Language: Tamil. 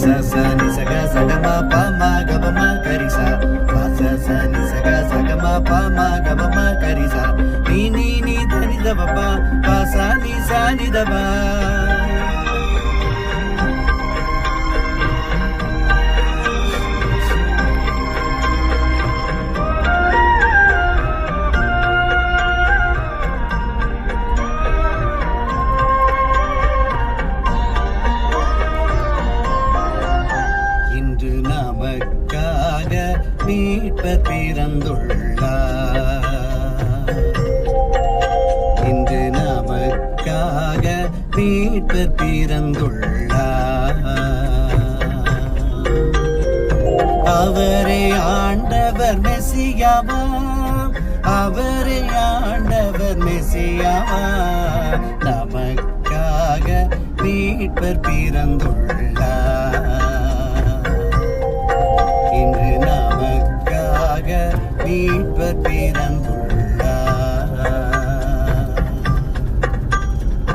sa sa ni sa ga sa ga ma pa ma ga ba ma ga ri sa pa sa sa ni sa ga ma pa ma ga ba ma ga ri sa ni ni ni da ni da ba pa pa sa ni da ba. இன்று நமக்காக மீட்பர் பிறந்துள்ளார். இன்று நமக்காக மீட்பர் பிறந்துள்ளார். அவரே ஆண்டவர் மெசியாவா, அவரே ஆண்டவர் மெசியாவா, நமக்காக மீட்பர் பிறந்துள்ளார். இன்று நமக்காக மீட்பர் பிறந்துள்ளார்.